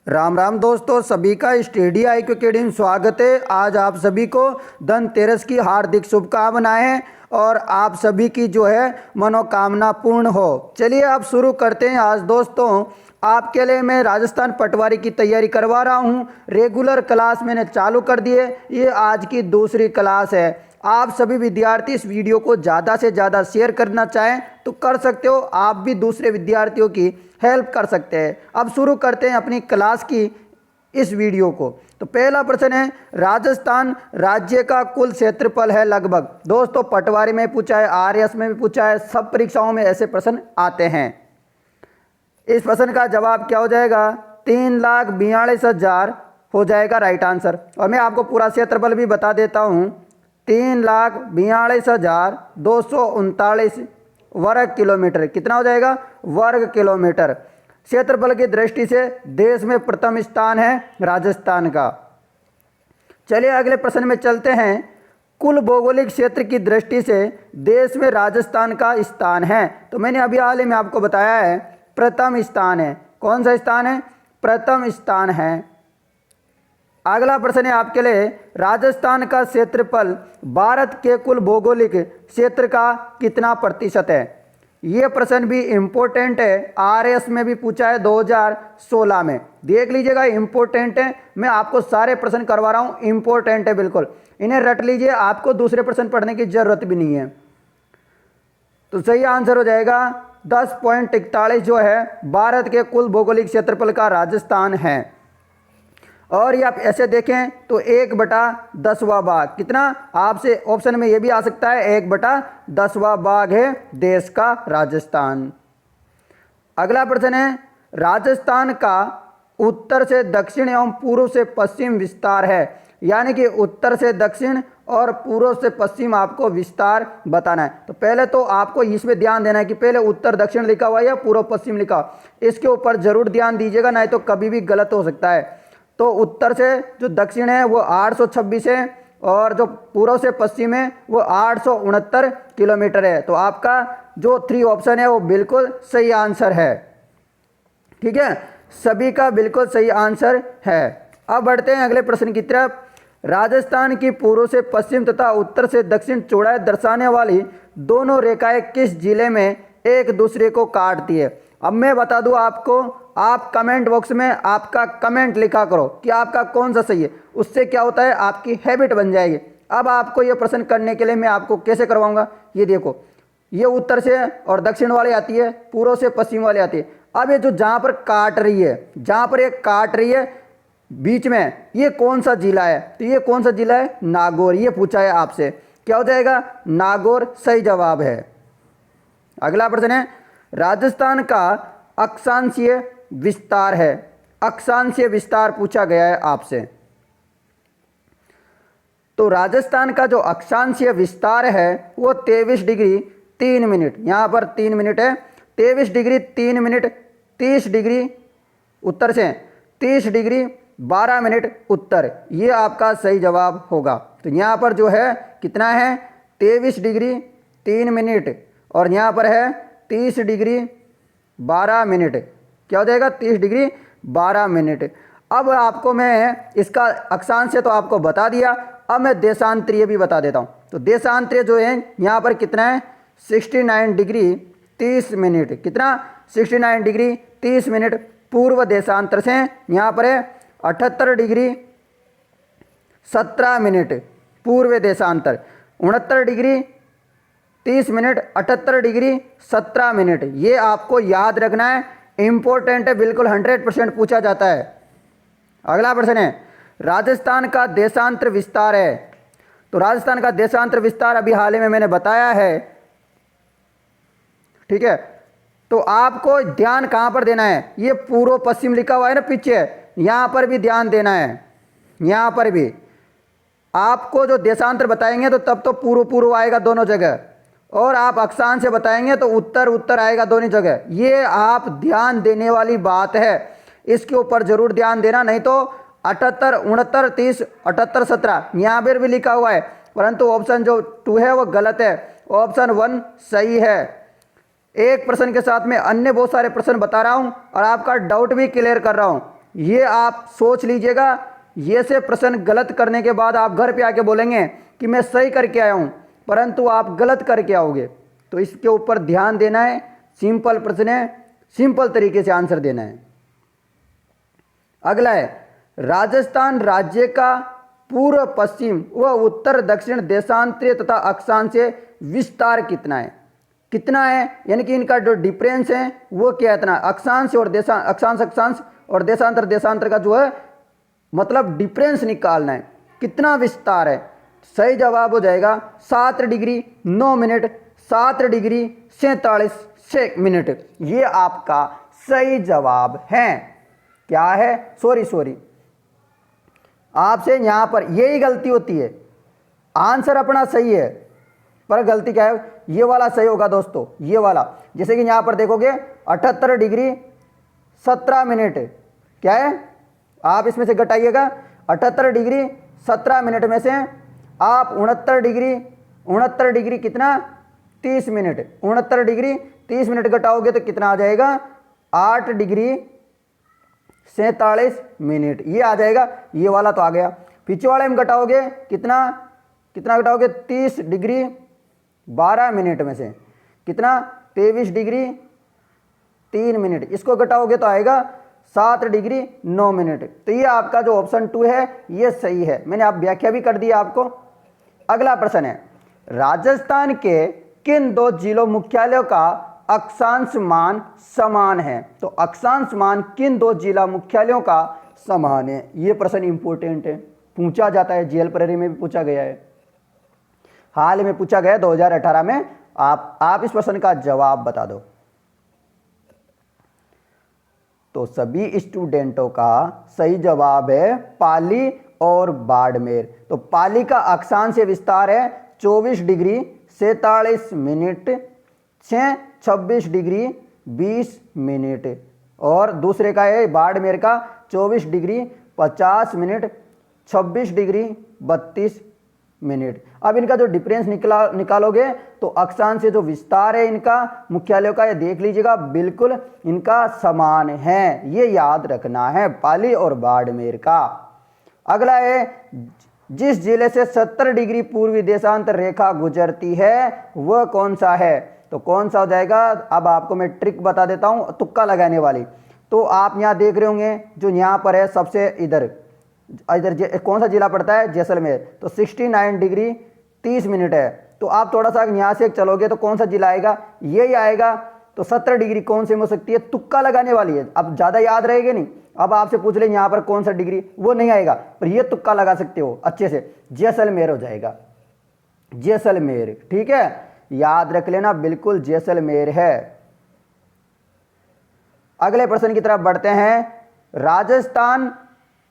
राम राम दोस्तों, सभी का स्टडी IQ अकेडमी में स्वागत है। आज आप सभी को धनतेरस की हार्दिक शुभकामनाएं और आप सभी की जो है मनोकामना पूर्ण हो। चलिए अब शुरू करते हैं। आज दोस्तों आपके लिए मैं राजस्थान पटवारी की तैयारी करवा रहा हूं। रेगुलर क्लास मैंने चालू कर दी है, ये आज की दूसरी क्लास है। आप सभी विद्यार्थी इस वीडियो को ज़्यादा से ज़्यादा शेयर करना चाहें तो कर सकते हो। आप भी दूसरे विद्यार्थियों की हेल्प कर सकते हैं। अब शुरू करते हैं अपनी क्लास की इस वीडियो को। तो पहला प्रश्न है, राजस्थान राज्य का कुल क्षेत्रफल है लगभग। दोस्तों पटवारी में पूछा है, RS में भी पूछा है, सब परीक्षाओं में ऐसे प्रश्न आते हैं। इस प्रश्न का जवाब क्या हो जाएगा? 3,42,000 हो जाएगा राइट आंसर। और मैं आपको पूरा क्षेत्रफल भी बता देता हूँ। 3,42,239 वर्ग किलोमीटर। कितना हो जाएगा? वर्ग किलोमीटर। क्षेत्रफल की दृष्टि से देश में प्रथम स्थान है राजस्थान का। चलिए अगले प्रश्न में चलते हैं। कुल भौगोलिक क्षेत्र की दृष्टि से देश में राजस्थान का स्थान है, तो मैंने अभी हाल ही में आपको बताया है प्रथम स्थान है। कौन सा स्थान है? प्रथम स्थान है। अगला प्रश्न है आपके लिए, राजस्थान का क्षेत्रफल भारत के कुल भौगोलिक क्षेत्र का कितना प्रतिशत है? ये प्रश्न भी इम्पोर्टेंट है, RS में भी पूछा है 2016 में। देख लीजिएगा, इम्पोर्टेंट है। मैं आपको सारे प्रश्न करवा रहा हूँ, इम्पोर्टेंट है बिल्कुल। इन्हें रट लीजिए, आपको दूसरे प्रश्न पढ़ने की जरूरत भी नहीं है। तो सही आंसर हो जाएगा 10.41 जो है भारत के कुल भौगोलिक क्षेत्रफल का राजस्थान है। और ये आप ऐसे देखें तो 1/10वां भाग। कितना? आपसे ऑप्शन में ये भी आ सकता है, 1/10वां भाग है देश का राजस्थान। अगला प्रश्न है, राजस्थान का उत्तर से दक्षिण एवं पूर्व से पश्चिम विस्तार है। यानी कि उत्तर से दक्षिण और पूर्व से पश्चिम आपको विस्तार बताना है। तो पहले तो आपको इसमें ध्यान देना है कि पहले उत्तर दक्षिण लिखा हुआ है या पूर्व पश्चिम लिखा हुआ, इसके ऊपर जरूर ध्यान दीजिएगा, नहीं तो कभी भी गलत हो सकता है। तो उत्तर से जो दक्षिण है वो 826 है और जो पूर्व से पश्चिम है वो 869 किलोमीटर है। तो आपका जो 3 ऑप्शन है वो बिल्कुल सही आंसर है। ठीक है, सभी का बिल्कुल सही आंसर है। अब बढ़ते हैं अगले प्रश्न की तरफ। राजस्थान की पूर्व से पश्चिम तथा उत्तर से दक्षिण चौड़ाई दर्शाने वाली दोनों रेखाएं किस जिले में एक दूसरे को काटती है? अब मैं बता दूं आपको, आप कमेंट बॉक्स में आपका कमेंट लिखा करो कि आपका कौन सा सही है। उससे क्या होता है, आपकी हैबिट बन जाएगी। अब आपको ये प्रश्न करने के लिए मैं आपको कैसे करवाऊंगा, ये देखो, ये उत्तर से और दक्षिण वाली आती है, पूर्व से पश्चिम वाली आती है। अब ये जो जहाँ पर काट रही है, जहाँ पर ये काट रही है बीच में, ये कौन सा जिला है? तो ये कौन सा जिला है? नागौर। ये पूछा है आपसे, क्या हो जाएगा? नागौर सही जवाब है। अगला प्रश्न है, राजस्थान का अक्षांशीय विस्तार है। अक्षांशीय विस्तार पूछा गया है आपसे। तो राजस्थान का जो अक्षांशीय विस्तार है वो 23 डिग्री 3 मिनट, यहाँ पर 3 मिनट है। 23 डिग्री 3 मिनट 30 डिग्री उत्तर से, 30 डिग्री 12 मिनट उत्तर। ये आपका सही जवाब होगा। तो यहाँ पर जो है कितना है? 23 डिग्री 3 मिनट और यहाँ पर है 30 डिग्री 12 मिनट। क्या हो जाएगा? 30 डिग्री 12 मिनट। अब आपको मैं इसका अक्षांश से तो आपको बता दिया, अब मैं देशांतरीय भी बता देता हूँ। तो देशांतरीय जो है यहाँ पर कितना है? 69 डिग्री 30 मिनट। कितना? 69 डिग्री 30 मिनट पूर्व देशांतर से। यहाँ पर है 78 डिग्री 17 मिनट पूर्व देशांतर। 69 डिग्री 30 मिनट 78 डिग्री 17 मिनट। ये आपको याद रखना है, इंपॉर्टेंट है, बिल्कुल 100% पूछा जाता है। अगला प्रश्न है, राजस्थान का देशांतर विस्तार है। तो राजस्थान का देशांतर विस्तार अभी हाल ही में मैंने बताया है। ठीक है, तो आपको ध्यान कहाँ पर देना है? ये पूर्व पश्चिम लिखा हुआ है ना पीछे, यहाँ पर भी ध्यान देना है। यहाँ पर भी आपको जो देशांतर बताएंगे तो तब तो पूर्व पूर्व आएगा दोनों जगह, और आप अक्षांश से बताएंगे तो उत्तर उत्तर आएगा दोनों जगह। ये आप ध्यान देने वाली बात है, इसके ऊपर जरूर ध्यान देना। नहीं तो 78 69 30 78 17 यहाँ पर भी लिखा हुआ है, परंतु ऑप्शन जो 2 है वो गलत है, ऑप्शन 1 सही है। एक प्रश्न के साथ में अन्य बहुत सारे प्रश्न बता रहा हूँ और आपका डाउट भी क्लियर कर रहा हूँ। ये आप सोच लीजिएगा। ये से प्रश्न गलत करने के बाद आप घर पे आके बोलेंगे कि मैं सही करके आया हूँ, परंतु आप गलत करके आओगे। तो इसके ऊपर ध्यान देना है। सिंपल प्रश्न है, सिंपल तरीके से आंसर देना है। अगला है, राजस्थान राज्य का पूर्व पश्चिम व उत्तर दक्षिण देशांतरीय तथा अक्षांशीय विस्तार कितना है? कितना है यानी कि इनका जो डिफरेंस है वो क्या है? इतना अक्षांश और अक्षांश और देशांतर देशांतर का जो है मतलब डिफरेंस निकालना है। कितना विस्तार है? सही जवाब हो जाएगा 7 डिग्री 9 मिनट 7 डिग्री 47 मिनट। ये आपका सही जवाब है। क्या है? सॉरी, आपसे यहाँ पर यही गलती होती है। आंसर अपना सही है पर गलती क्या है? ये वाला सही होगा दोस्तों, ये वाला। जैसे कि यहाँ पर देखोगे 78 डिग्री 17 मिनट क्या है? आप इसमें से घटाइएगा 78 डिग्री 17 मिनट में से आप 69 डिग्री कितना? 30 मिनट। 69 डिग्री 30 मिनट घटाओगे तो कितना आ जाएगा? 8 डिग्री 47 मिनट। ये आ जाएगा। ये वाला तो आ गया। पीछे वाले में घटाओगे कितना घटाओगे? 30 डिग्री 12 मिनट में से कितना? 23 डिग्री 3 मिनट। इसको घटाओगे तो आएगा 7 डिग्री 9 मिनट। तो ये आपका जो ऑप्शन 2 है ये सही है। मैंने आप व्याख्या भी कर दी आपको। अगला प्रश्न है, राजस्थान के किन 2 जिलों मुख्यालयों का अक्षांश मान समान है? तो अक्षांश मान किन 2 जिला मुख्यालयों का समान है? ये प्रश्न इंपॉर्टेंट है, पूछा जाता है, जेएल प्रेरी में भी पूछा गया है, हाल में पूछा गया 2018 में। आप इस प्रश्न का जवाब बता दो। तो सभी स्टूडेंटों का सही जवाब है पाली और बाड़मेर। तो पाली का अक्षांशीय विस्तार है 24 डिग्री 47 मिनट 26 डिग्री 20 मिनट, और दूसरे का है बाड़मेर का 24 डिग्री 50 मिनट 26 डिग्री 32 मिनट। अब इनका जो डिफरेंस निकालोगे तो अक्षांश से जो विस्तार है इनका मुख्यालयों का, ये देख लीजिएगा बिल्कुल इनका समान है। ये याद रखना है पाली और बाड़मेर का। अगला है, जिस जिले से 70 डिग्री पूर्वी देशांतर रेखा गुजरती है वह कौन सा है? तो कौन सा हो जाएगा? अब आपको मैं ट्रिक बता देता हूं, तुक्का लगाने वाली। तो आप यहां देख रहे होंगे जो यहां पर है सबसे इधर कौन सा जिला पड़ता है? जैसलमेर। तो 69 डिग्री 30 मिनट है। तो आप थोड़ा सा यहाँ से चलोगे तो कौन सा जिला आएगा? यही आएगा। तो 17 डिग्री कौन से में हो सकती है? तुक्का लगाने वाली है। अब ज़्यादा याद रहेगी नहीं। अब आपसे पूछ ले यहाँ पर कौन सा डिग्री, वो नहीं आएगा, पर ये तुक्का लगा सकते हो अच्छे से। जैसलमेर हो जाएगा, जैसलमेर। ठीक है, याद रख लेना, बिल्कुल जैसलमेर है। अगले प्रश्न की तरफ बढ़ते हैं। राजस्थान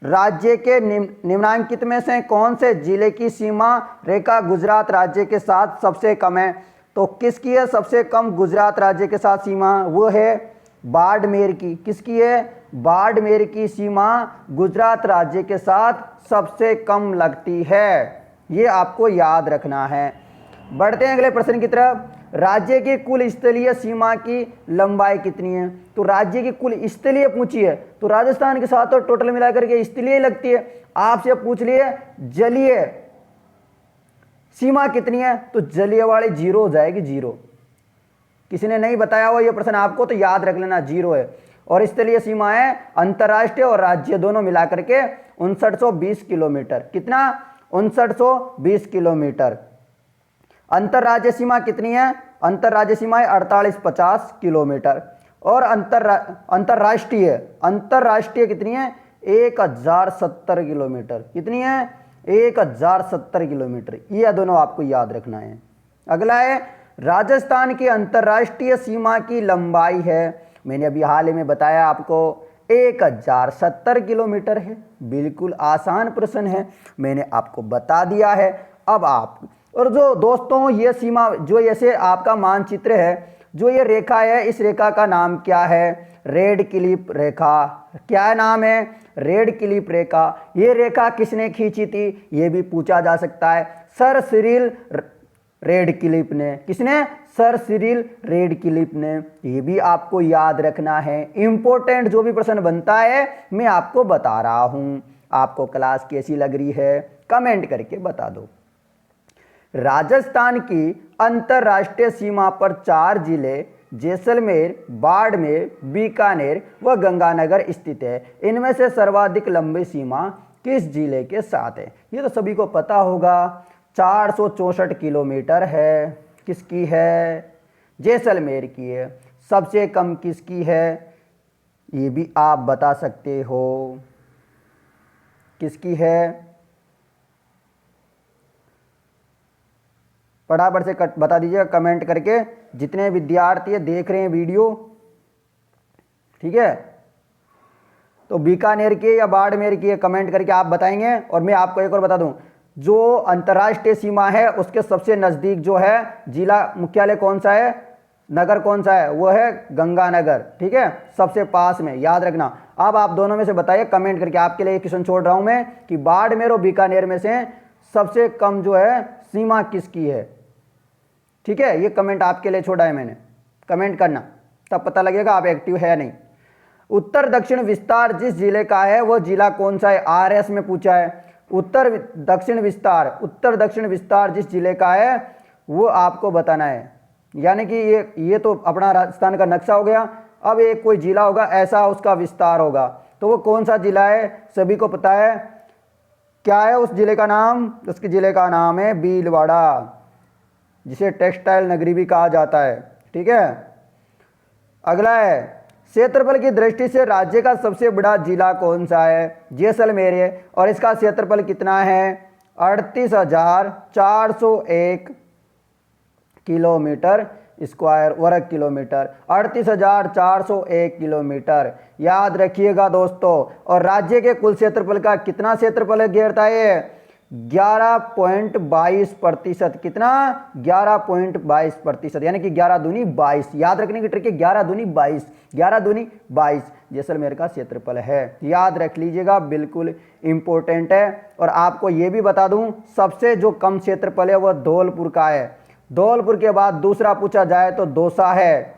राज्य के निम्नांकित में से कौन से जिले की सीमा रेखा गुजरात राज्य के साथ सबसे कम है? तो किसकी है सबसे कम गुजरात राज्य के साथ सीमा? वो है बाड़मेर की। किसकी है? बाड़मेर की सीमा गुजरात राज्य के साथ सबसे कम लगती है। ये आपको याद रखना है। बढ़ते हैं अगले प्रश्न की तरफ। राज्य की कुल स्थलीय सीमा की लंबाई कितनी है? तो राज्य की कुल स्थलीय पूछी है, तो राजस्थान के साथ तो टोटल मिलाकर के स्थलीय लगती है। आपसे पूछ लिए जलीय सीमा कितनी है, तो जलीय वाली 0 हो जाएगी, 0। किसी ने नहीं बताया हो ये प्रश्न आपको, तो याद रख लेना 0 है। और स्थलीय सीमा है अंतर्राष्ट्रीय और राज्य दोनों मिलाकर के 5920 किलोमीटर। कितना? 5920 किलोमीटर। अंतर्राज्य सीमा कितनी है? अंतर्राज्य सीमा है 4850 किलोमीटर। और अंतर्राष्ट्रीय कितनी है? 1070 किलोमीटर। कितनी है? 1070 किलोमीटर। ये दोनों आपको याद रखना है। अगला है, राजस्थान की अंतर्राष्ट्रीय सीमा की लंबाई है, मैंने अभी हाल ही में बताया आपको, 1070 किलोमीटर है। बिल्कुल आसान प्रश्न है, मैंने आपको बता दिया है। अब आप और जो दोस्तों ये सीमा जो ऐसे आपका मानचित्र है, जो ये रेखा है, इस रेखा का नाम क्या है? रेड क्लिफ रेखा। क्या नाम है? रेड क्लिफ रेखा। ये रेखा किसने खींची थी? ये भी पूछा जा सकता है। सर सिरिल रेड क्लिफ ने। किसने? सर सिरिल रेडक्लिफ ने। ये भी आपको याद रखना है, इंपॉर्टेंट जो भी प्रश्न बनता है मैं आपको बता रहा हूं। आपको क्लास कैसी लग रही है कमेंट करके बता दो। राजस्थान की अंतरराष्ट्रीय सीमा पर 4 जिले जैसलमेर, बाड़मेर, बीकानेर व गंगानगर स्थित है। इनमें से सर्वाधिक लंबी सीमा किस जिले के साथ है? ये तो सभी को पता होगा, 464 किलोमीटर है। किसकी है? जैसलमेर की है। सबसे कम किसकी है? ये भी आप बता सकते हो, किसकी है? फटाफट से बता दीजिएगा कमेंट करके, जितने विद्यार्थी देख रहे हैं वीडियो, ठीक है। तो बीकानेर की या बाड़मेर की कमेंट करके आप बताएंगे। और मैं आपको एक और बता दूं, जो अंतर्राष्ट्रीय सीमा है उसके सबसे नज़दीक जो है जिला मुख्यालय कौन सा है, नगर कौन सा है? वो है गंगानगर, ठीक है, सबसे पास में, याद रखना। अब आप दोनों में से बताइए कमेंट करके, आपके लिए क्वेश्चन छोड़ रहा हूं मैं कि बाड़मेर और बीकानेर में से सबसे कम जो है सीमा किसकी है, ठीक है। ये कमेंट आपके लिए छोड़ा है मैंने, कमेंट करना, तब पता लगेगा आप एक्टिव है या नहीं। उत्तर दक्षिण विस्तार जिस जिले का है वो जिला कौन सा है? RS में पूछा है। उत्तर दक्षिण विस्तार जिस जिले का है वो आपको बताना है। यानी कि ये तो अपना राजस्थान का नक्शा हो गया। अब एक कोई जिला होगा ऐसा, उसका विस्तार होगा, तो वो कौन सा जिला है? सभी को पता है। क्या है उस जिले का नाम? उसके जिले का नाम है भीलवाड़ा, जिसे टेक्सटाइल नगरी भी कहा जाता है, ठीक है। अगला है, क्षेत्रफल की दृष्टि से राज्य का सबसे बड़ा जिला कौन सा है? जैसलमेर है। और इसका क्षेत्रफल कितना है? 38,401 किलोमीटर स्क्वायर, वर्ग किलोमीटर, 38,401 किलोमीटर, याद रखिएगा दोस्तों। और राज्य के कुल क्षेत्रफल का कितना क्षेत्रफल घेरता है? 11.22%। कितना? 11.22%, यानी कि 11 दूनी 22। याद रखने की ट्रिक है, 11 दूनी 22, 11 दूनी 22 जैसलमेर का क्षेत्रफल है। याद रख लीजिएगा, बिल्कुल इंपॉर्टेंट है। और आपको ये भी बता दूं, सबसे जो कम क्षेत्रफल है वह धौलपुर का है। धौलपुर के बाद दूसरा पूछा जाए तो दौसा है।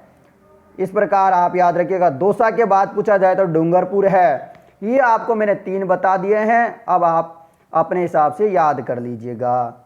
इस प्रकार आप याद रखिएगा, दौसा के बाद पूछा जाए तो डूंगरपुर है। ये आपको मैंने 3 बता दिए हैं, अब आप अपने हिसाब से याद कर लीजिएगा।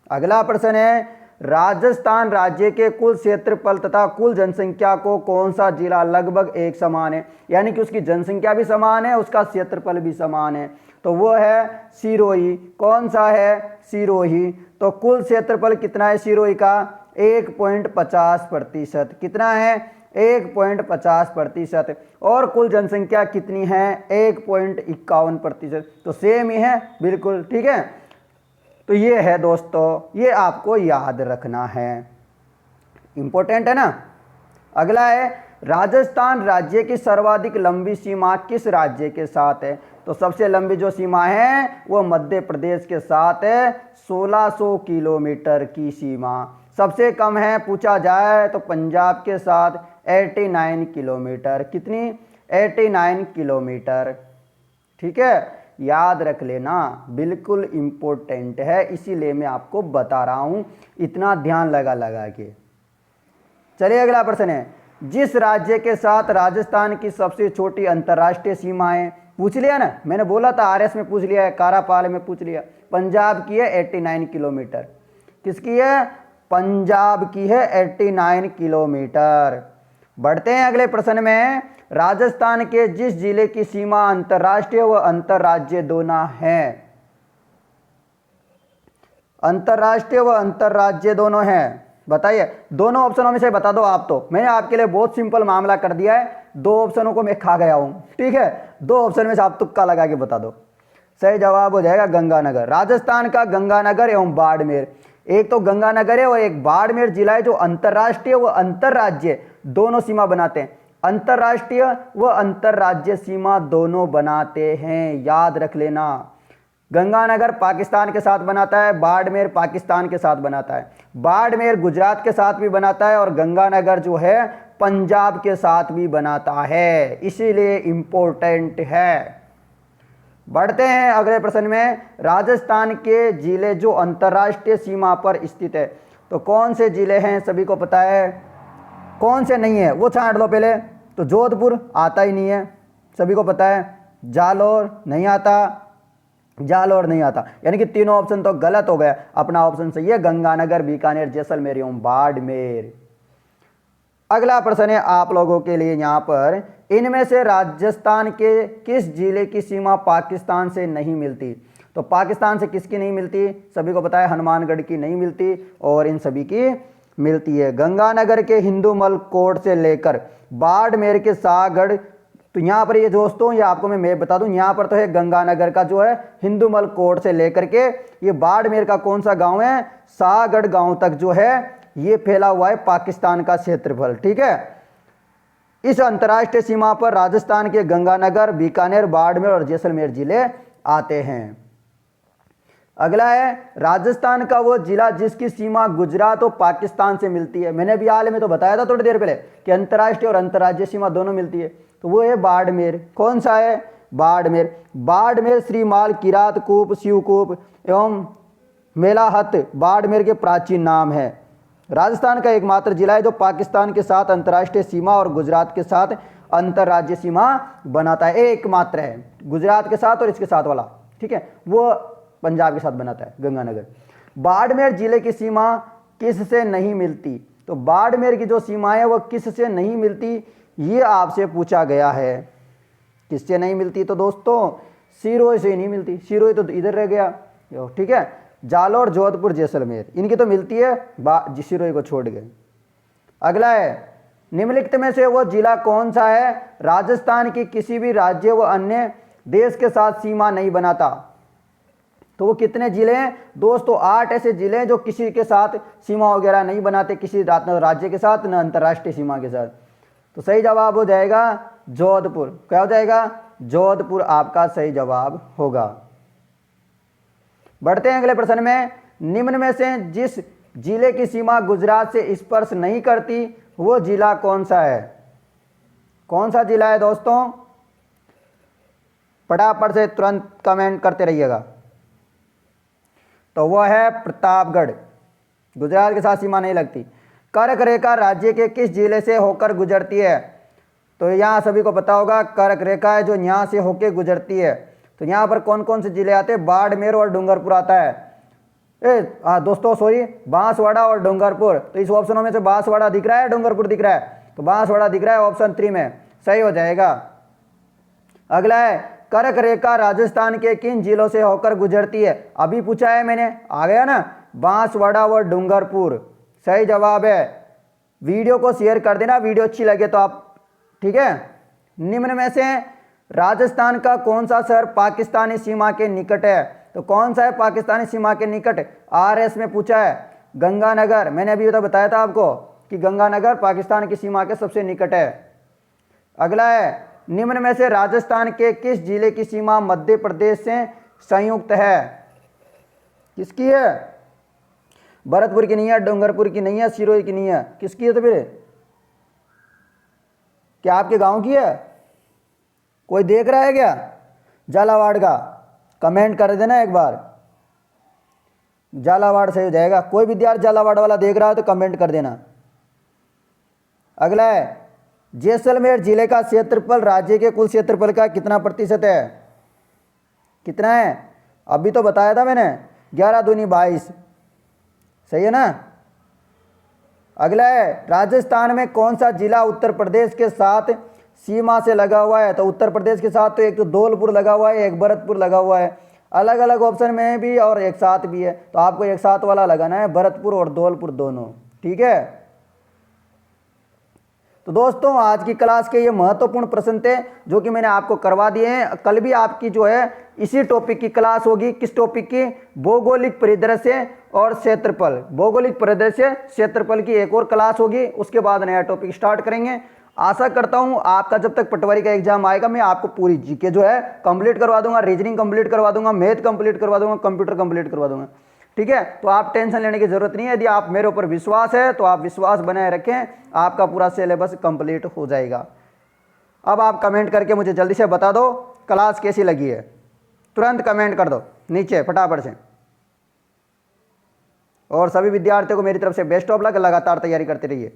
अगला प्रश्न है, राजस्थान राज्य के कुल क्षेत्रफल तथा कुल जनसंख्या को कौन सा जिला लगभग एक समान है? यानी कि उसकी जनसंख्या भी समान है, उसका क्षेत्रफल भी समान है, तो वो है सिरोही। कौन सा है? सिरोही। तो कुल क्षेत्रफल कितना है सिरोही का? 1.50%। कितना है? 1.50%। और कुल जनसंख्या कितनी है? 1.51%। तो सेम ही है, बिल्कुल ठीक है। तो ये है दोस्तों, ये आपको याद रखना है, इंपॉर्टेंट है ना। अगला है, राजस्थान राज्य की सर्वाधिक लंबी सीमा किस राज्य के साथ है? तो सबसे लंबी जो सीमा है वो मध्य प्रदेश के साथ है, 1600 किलोमीटर की सीमा। सबसे कम है पूछा जाए तो पंजाब के साथ 89 किलोमीटर। कितनी? 89 किलोमीटर, ठीक है, याद रख लेना, बिल्कुल इम्पोर्टेंट है, इसीलिए मैं आपको बता रहा हूँ, इतना ध्यान लगा के। चलिए अगला प्रश्न है, जिस राज्य के साथ राजस्थान की सबसे छोटी अंतर्राष्ट्रीय सीमा है? पूछ लिया ना, मैंने बोला था RS में पूछ लिया है, कारापाल में पूछ लिया। पंजाब की है 89 किलोमीटर। किसकी है? पंजाब की है 89 किलोमीटर। बढ़ते हैं अगले प्रश्न में, राजस्थान के जिस जिले की सीमा अंतर्राष्ट्रीय व अंतर्राज्य दोनों है? अंतर्राष्ट्रीय व अंतर्राज्य दोनों हैं, बताइए। दोनों ऑप्शनों में से बता दो आप। तो मैंने आपके लिए बहुत सिंपल मामला कर दिया है, 2 ऑप्शनों को मैं खा गया हूं, ठीक है। 2 ऑप्शन में से आप तुक्का लगा के बता दो। सही जवाब हो जाएगा गंगानगर। राजस्थान का गंगानगर एवं बाड़मेर, एक तो गंगानगर है और एक बाड़मेर जिला है, जो अंतर्राष्ट्रीय व अंतर्राज्य दोनों सीमा बनाते हैं। अंतर्राष्ट्रीय व अंतर्राज्य सीमा दोनों बनाते हैं, याद रख लेना। गंगानगर पाकिस्तान के साथ बनाता है, बाड़मेर पाकिस्तान के साथ बनाता है। बाड़मेर गुजरात के साथ भी बनाता है और गंगानगर जो है पंजाब के साथ भी बनाता है, इसीलिए इंपॉर्टेंट है। बढ़ते हैं अगले प्रश्न में, राजस्थान के जिले जो अंतर्राष्ट्रीय सीमा पर स्थित है, तो कौन से जिले हैं सभी को पता है, कौन से नहीं है वो छांट लो पहले। तो जोधपुर आता ही नहीं है, सभी को पता है। जालोर नहीं आता, जालोर नहीं आता, यानी कि तीनों ऑप्शन तो गलत हो गया। अपना ऑप्शन सही है गंगानगर, बीकानेर, जैसलमेर एवं बाड़मेर। अगला प्रश्न है आप लोगों के लिए यहाँ पर, इनमें से राजस्थान के किस जिले की सीमा पाकिस्तान से नहीं मिलती। तो पाकिस्तान से किसकी नहीं मिलती, सभी को पता है हनुमानगढ़ की नहीं मिलती और इन सभी की मिलती है। गंगानगर के हिंदूमल कोट से लेकर बाड़मेर के सागढ़, तो यहाँ पर ये दोस्तों ये आपको मैं मैप बता दूं, यहाँ पर तो है गंगानगर का जो है हिंदूमल कोट से लेकर के ये बाड़मेर का कौन सा गांव है, सागढ़ गांव तक जो है ये फैला हुआ है पाकिस्तान का क्षेत्रफल। ठीक है, इस अंतर्राष्ट्रीय सीमा पर राजस्थान के गंगानगर, बीकानेर, बाड़मेर और जैसलमेर जिले आते हैं। अगला है राजस्थान का वो जिला जिसकी सीमा गुजरात और पाकिस्तान से मिलती है। मैंने अभी हाल में तो बताया था थोड़ी देर पहले कि अंतर्राष्ट्रीय और अंतर्राज्यीय सीमा दोनों मिलती है, तो वो है बाड़मेर। कौन सा है, बाड़मेर। बाड़मेर श्रीमाल, किरात कूप, शिवकूप एवं मेलाहत बाड़मेर के प्राचीन नाम है। राजस्थान का एकमात्र जिला है जो पाकिस्तान के साथ अंतर्राष्ट्रीय सीमा और गुजरात के साथ अंतर्राज्यीय सीमा बनाता है। एकमात्र है, गुजरात के साथ और इसके साथ वाला, ठीक है, वो पंजाब के साथ बनाता है गंगानगर। बाड़मेर जिले की सीमा किससे नहीं मिलती, तो बाड़मेर की जो सीमा है वो किससे नहीं मिलती, ये आपसे पूछा गया है। किससे नहीं मिलती, तो दोस्तों सिरोही से नहीं मिलती, सिरोही तो इधर रह गया, ठीक है। जालोर, जोधपुर, जैसलमेर इनकी तो मिलती है, सिरोही को छोड़ गए। अगला है निम्नलिखित में से वो जिला कौन सा है राजस्थान की किसी भी राज्य व अन्य देश के साथ सीमा नहीं बनाता। तो वो कितने जिले हैं दोस्तों, 8 ऐसे जिले हैं जो किसी के साथ सीमा वगैरह नहीं बनाते, किसी राज्य के साथ न अंतर्राष्ट्रीय सीमा के साथ। तो सही जवाब हो जाएगा जोधपुर। क्या हो जाएगा, जोधपुर आपका सही जवाब होगा। बढ़ते हैं अगले प्रश्न में, निम्न में से जिस जिले की सीमा गुजरात से स्पर्श नहीं करती वो जिला कौन सा है। कौन सा जिला है दोस्तों, फटाफट से तुरंत कमेंट करते रहिएगा। तो वह है प्रतापगढ़, गुजरात के साथ सीमा नहीं लगती। कर्क रेखा राज्य के किस जिले से होकर गुजरती है, तो यहाँ सभी को पता होगा कर्क रेखा है जो यहाँ से होकर गुजरती है। तो यहाँ पर कौन कौन से जिले आते हैं, बाड़मेर और डूंगरपुर आता है। दोस्तों सॉरी, बांसवाड़ा और डूंगरपुर। तो इस ऑप्शनों में से बांसवाड़ा दिख रहा है, डूंगरपुर दिख रहा है, तो बांसवाड़ा दिख रहा है, ऑप्शन 3 में सही हो जाएगा। अगला है कर्क रेखा राजस्थान के किन जिलों से होकर गुजरती है, अभी पूछा है मैंने, आ गया ना, बांसवाड़ा और डूंगरपुर सही जवाब है। वीडियो को शेयर कर देना, वीडियो अच्छी लगे तो आप, ठीक है। निम्न में से राजस्थान का कौन सा शहर पाकिस्तानी सीमा के निकट है, तो कौन सा है पाकिस्तानी सीमा के निकट, RS में पूछा है गंगानगर। मैंने अभी तो बताया था आपको कि गंगानगर पाकिस्तान की सीमा के सबसे निकट है। अगला है निम्न में से राजस्थान के किस जिले की सीमा मध्य प्रदेश से संयुक्त है, किसकी है, भरतपुर की नहीं है, डूंगरपुर की नहीं है, सिरोही की नहीं है, किसकी है, तो फिर क्या आपके गांव की है, कोई देख रहा है क्या, झालावाड़ का, कमेंट कर देना एक बार, झालावाड़ सही हो जाएगा। कोई विद्यार्थी झालावाड़ वाला देख रहा है तो कमेंट कर देना। अगला है जैसलमेर जिले का क्षेत्रफल राज्य के कुल क्षेत्रफल का कितना प्रतिशत है, कितना है, अभी तो बताया था मैंने, 11 दूनी 22, सही है ना। अगला है राजस्थान में कौन सा जिला उत्तर प्रदेश के साथ सीमा से लगा हुआ है, तो उत्तर प्रदेश के साथ तो एक तो धौलपुर लगा हुआ है, एक भरतपुर लगा हुआ है, अलग अलग ऑप्शन में भी और एक साथ भी है, तो आपको एक साथ वाला लगाना है, भरतपुर और धौलपुर दोनों, ठीक है। तो दोस्तों आज की क्लास के ये महत्वपूर्ण प्रश्न थे जो कि मैंने आपको करवा दिए हैं। कल भी आपकी जो है इसी टॉपिक की क्लास होगी, किस टॉपिक की, भौगोलिक परिदृश्य और क्षेत्रफल, भौगोलिक परिदृश्य क्षेत्रफल की एक और क्लास होगी, उसके बाद नया टॉपिक स्टार्ट करेंगे। आशा करता हूं आपका जब तक पटवारी का एग्जाम आएगा मैं आपको पूरी जीके जो है कंप्लीट करवा दूंगा, रीजनिंग कंप्लीट करवा दूंगा, मैथ कंप्लीट करवा दूंगा, कंप्यूटर कंप्लीट करवा दूंगा, ठीक है। तो आप टेंशन लेने की जरूरत नहीं है, यदि आप मेरे ऊपर विश्वास है तो आप विश्वास बनाए रखें, आपका पूरा सिलेबस कंप्लीट हो जाएगा। अब आप कमेंट करके मुझे जल्दी से बता दो क्लास कैसी लगी है, तुरंत कमेंट कर दो नीचे फटाफट से। और सभी विद्यार्थियों को मेरी तरफ से बेस्ट ऑफ लक, लगातार तैयारी करते रहिए।